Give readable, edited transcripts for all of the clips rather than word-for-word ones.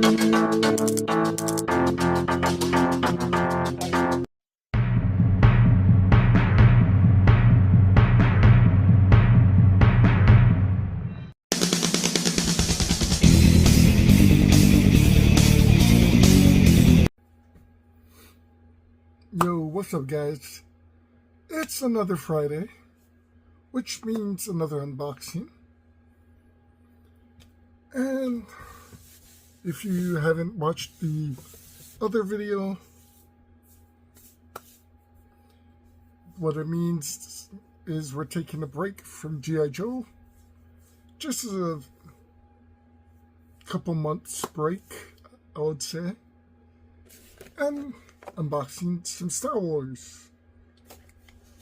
Yo, what's up guys? It's another Friday, which means another unboxing. And if you haven't watched the other video, what it means is we're taking a break from G.I. Joe. Just a couple months break, I would say. And unboxing some Star Wars.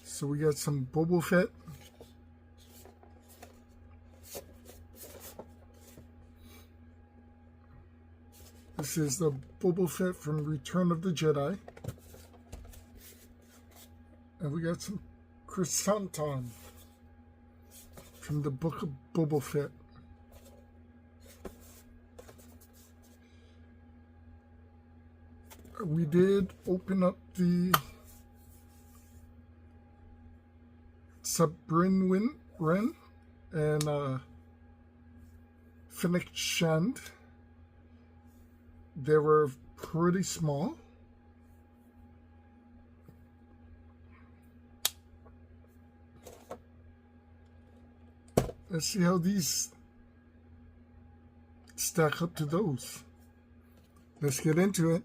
So we got some Boba Fett. This is the Boba Fett from Return of the Jedi. And we got some Krrsantan from the Book of Boba Fett. We did open up the Sabrin Wren and Fennec Shand. They were pretty small. Let's see how these stack up to those. Let's get into it.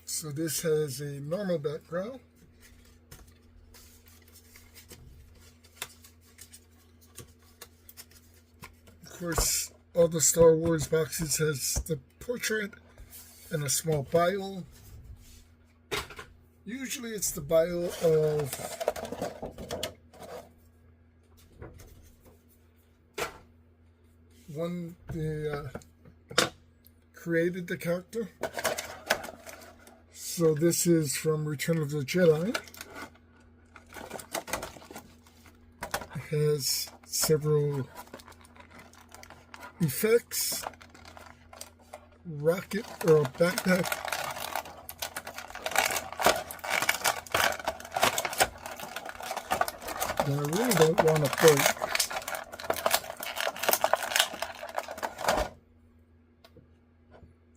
So this has a normal background. Of course, all the Star Wars boxes has the portrait and a small bio. Usually it's the bio of one they created the character. So this is from Return of the Jedi. It has several effects, rocket or a backpack, that I really don't want to break.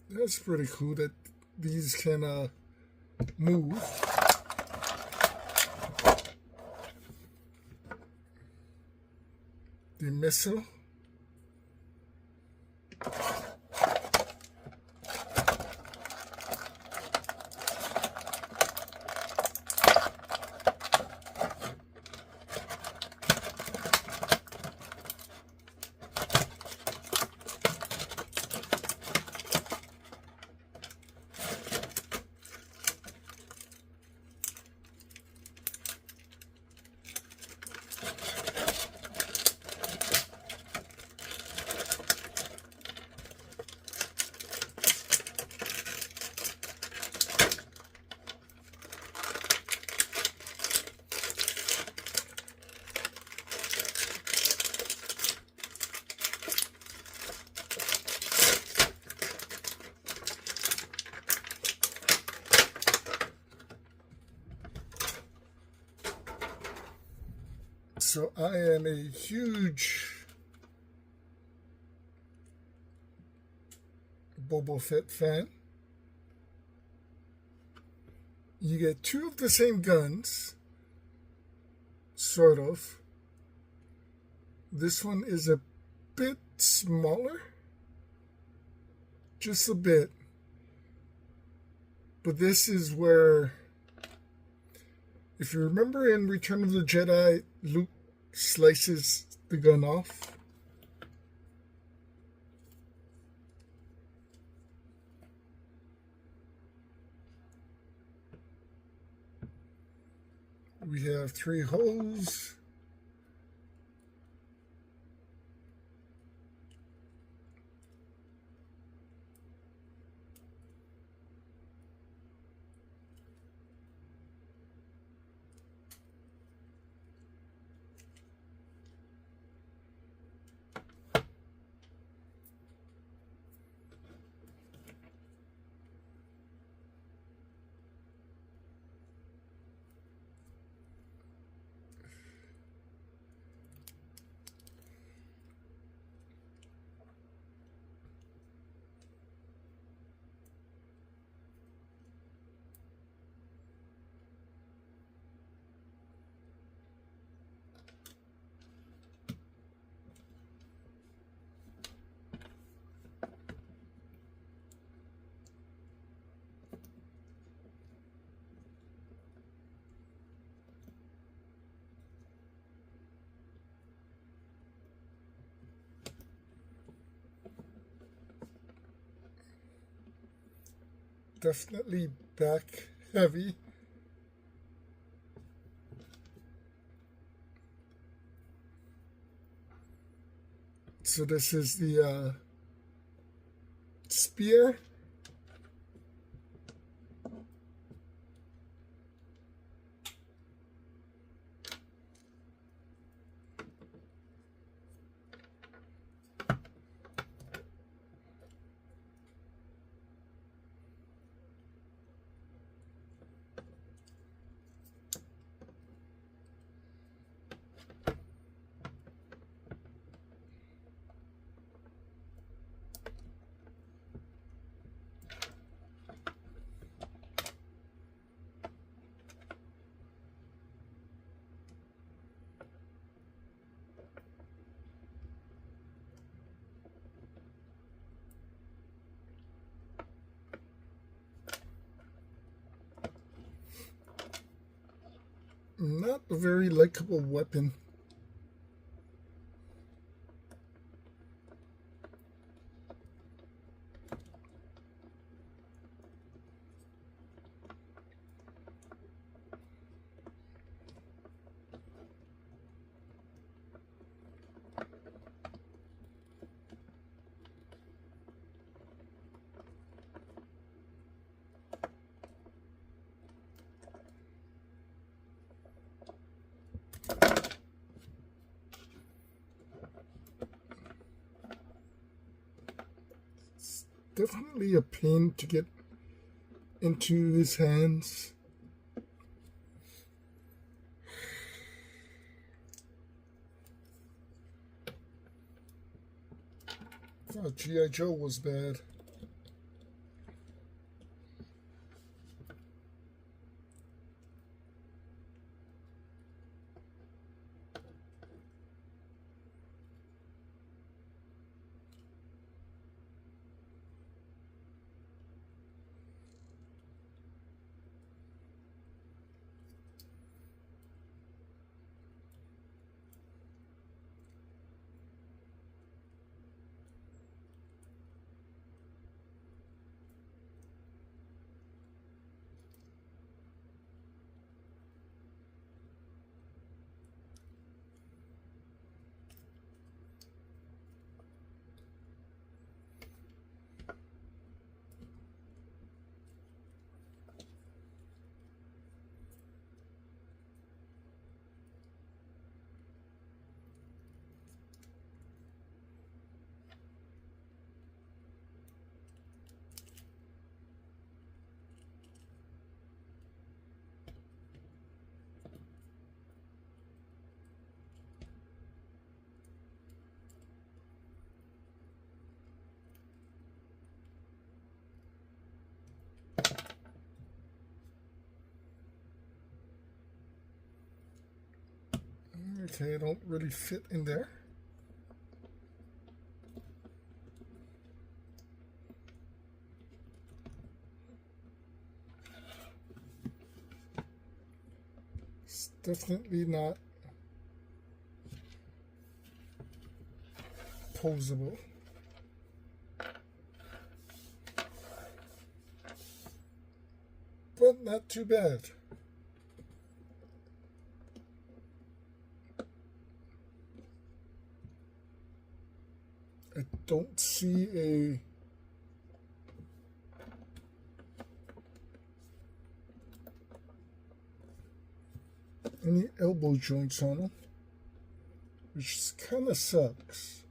That's pretty cool that these can move. The missile. So I am a huge Boba Fett fan. You get two of the same guns, sort of. This one is a bit smaller, just a bit. But this is where, if you remember in Return of the Jedi, Luke slices the gun off. We have 3 holes. Definitely back heavy. So this is the spear. Not a very likable weapon. Definitely a pain to get into his hands. I thought G.I. Joe was bad. Okay, I don't really fit in there. Definitely not posable. But not too bad. I don't see any elbow joints on them, which kind of sucks.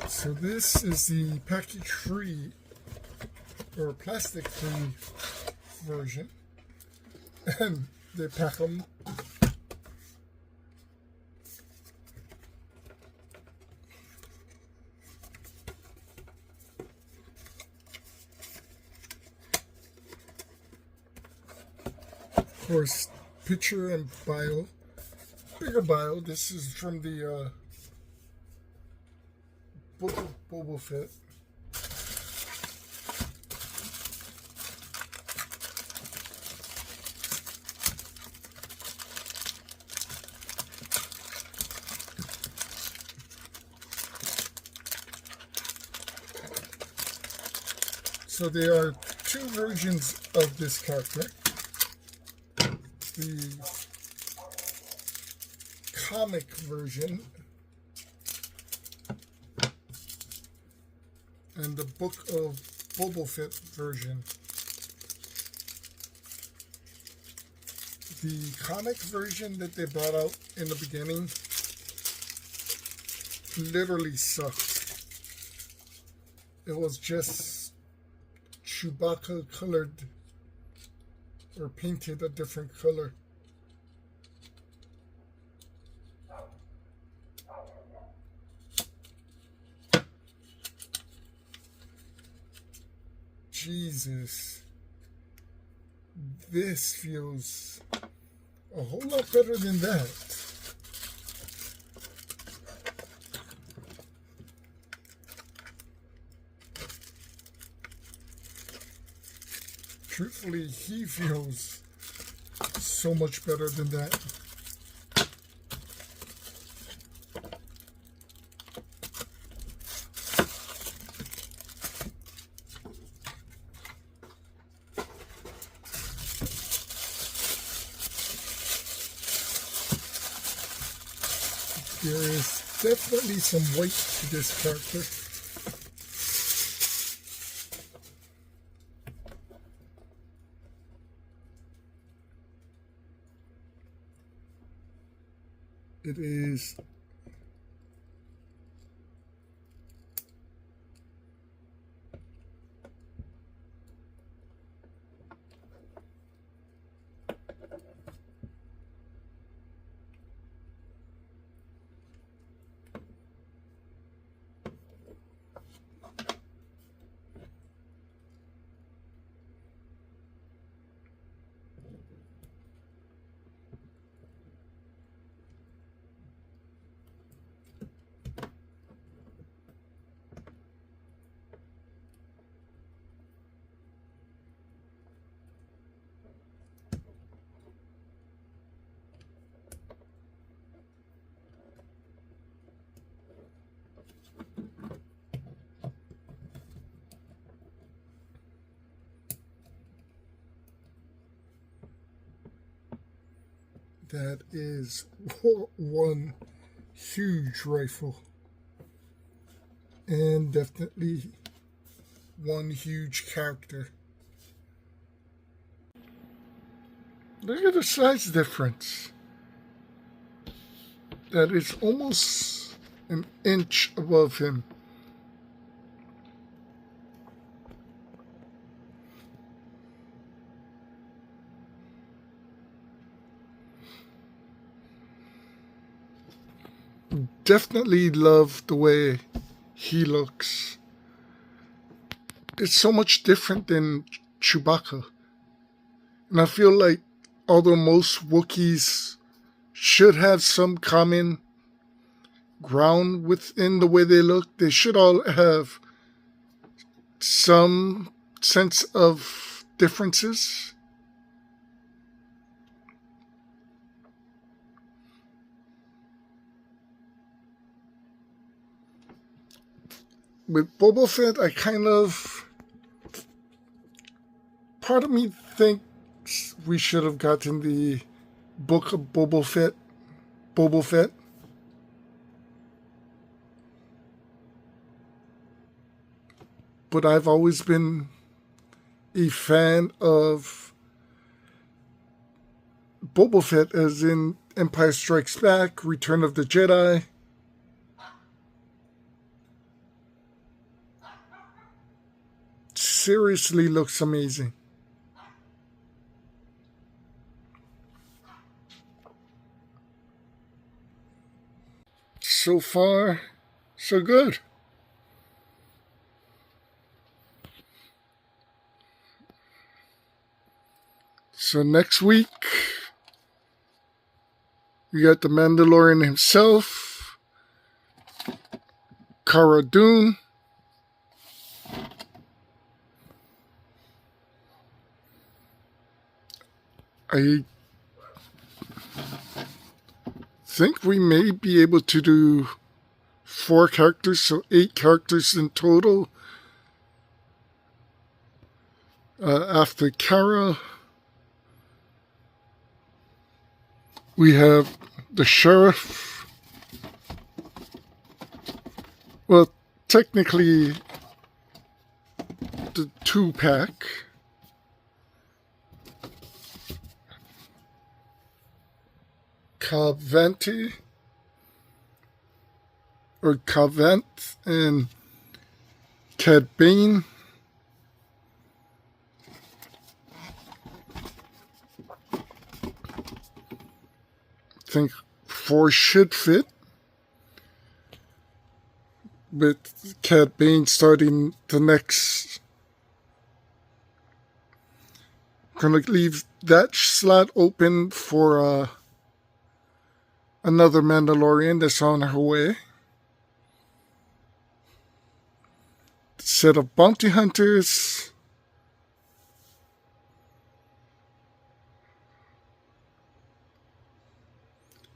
So this is the package-free or plastic-free version, and they pack them of course, picture and bio, bigger bio. This is from the book of Boba Fett. So there are two versions of this character. The comic version and the book of Boba Fett version. The comic version that they brought out in the beginning literally sucked. It was just Chewbacca colored or painted a different color. Jesus, this feels a whole lot better than that. Truthfully, he feels so much better than that. There is definitely some weight to this character. It is that is one huge rifle, and definitely one huge character. Look at the size difference. That is almost an inch above him. definitely love the way he looks. It's so much different than Chewbacca. And I feel like although most Wookiees should have some common ground within the way they look, they should all have some sense of differences. With Boba Fett, I kind of... Part of me thinks we should have gotten the book of Boba Fett. But I've always been a fan of Boba Fett, as in Empire Strikes Back, Return of the Jedi. Seriously looks amazing. So far, so good. So next week, we got the Mandalorian himself, Cara Dune. I think we may be able to do 4 characters, so 8 characters in total. After Cara, we have the Sheriff. Well, technically, the 2-pack. Calventi, or Calvent, and Cad Bane. I think 4 should fit, with Cad Bane starting the next. Gonna leave that slot open for another Mandalorian that's on her way. Set of bounty hunters.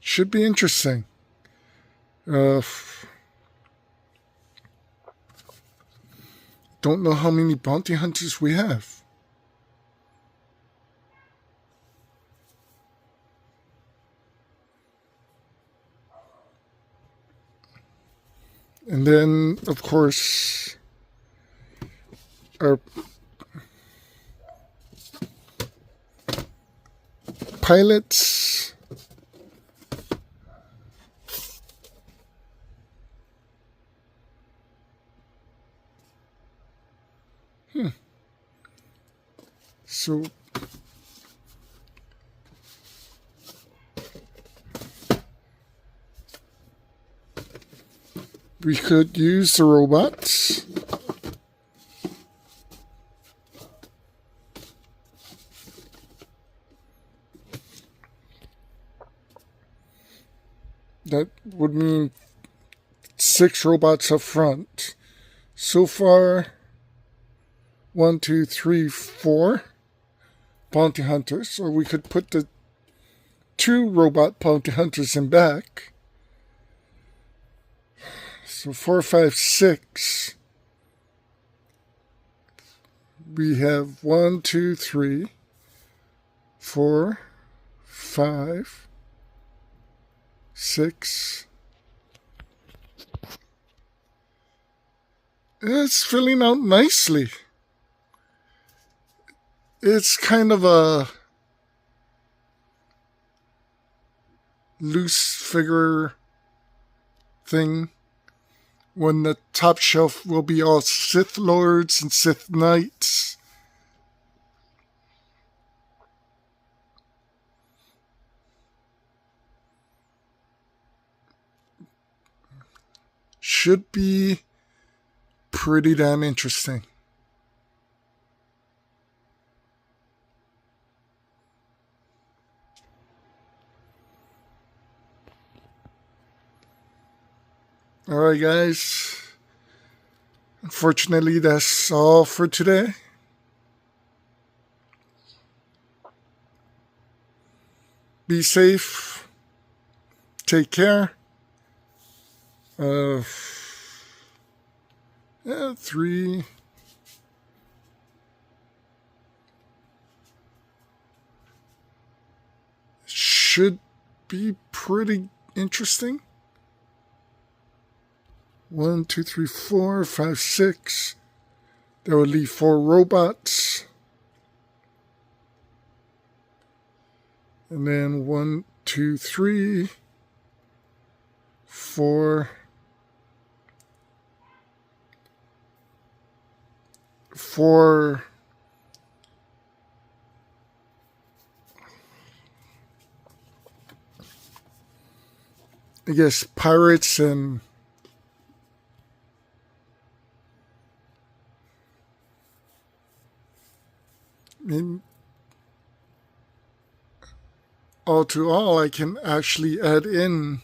Should be interesting. Don't know how many bounty hunters we have. And then, of course, our pilots. So we could use the robots. That would mean 6 robots up front. So far, 1, 2, 3, 4 bounty hunters. Or we could put the 2 robot bounty hunters in back. So 4, 5, 6. We have 1, 2, 3, 4, 5, 6. It's filling out nicely. It's kind of a loose figure thing, when the top shelf will be all Sith Lords and Sith Knights. should be pretty damn interesting. Alright, guys. Unfortunately, that's all for today. Be safe. Take care. 3. Should be pretty interesting. 1, 2, 3, 4, 5, 6. That would leave 4 robots. And then 1, 2, 3, 4, 4. I guess pirates and all to all, I can actually add in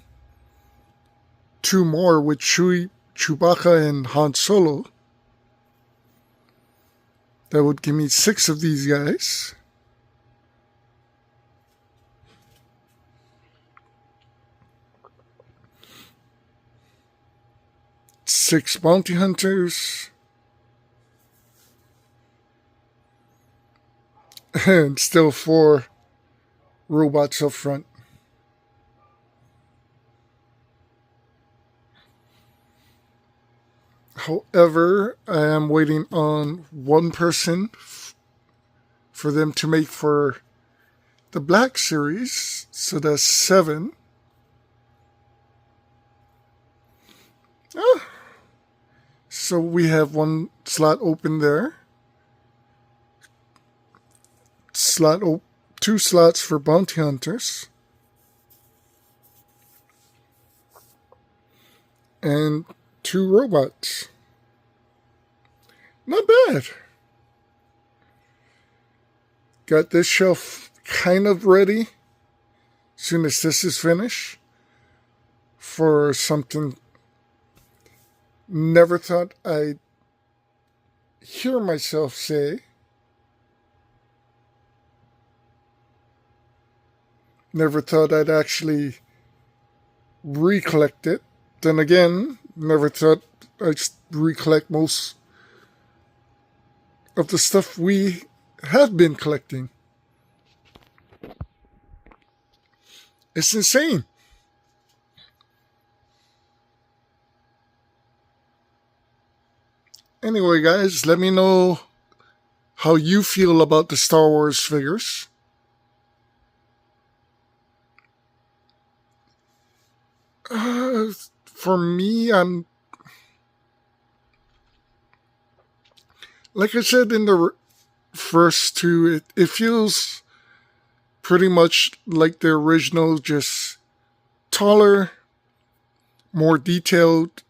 2 more with Chewbacca and Han Solo. That would give me 6 of these guys. Six bounty hunters. And still 4 robots up front. However, I am waiting on one person for them to make for the Black Series. So that's 7. So we have 1 slot open there. 2 slots for bounty hunters. And 2 robots. Not bad. Got this shelf kind of ready as soon as this is finished for something never thought I'd hear myself say. Never thought I'd actually recollect it. Then again, never thought I'd recollect most of the stuff we have been collecting. It's insane. Anyway, guys, let me know how you feel about the Star Wars figures. For me, I'm like I said in the first 2, it feels pretty much like the original, just taller, more detailed.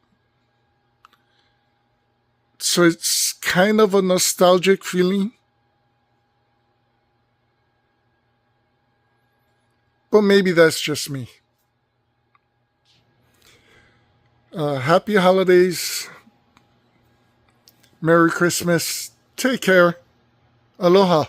So it's kind of a nostalgic feeling. But maybe that's just me. Happy holidays. Merry Christmas. Take care. Aloha.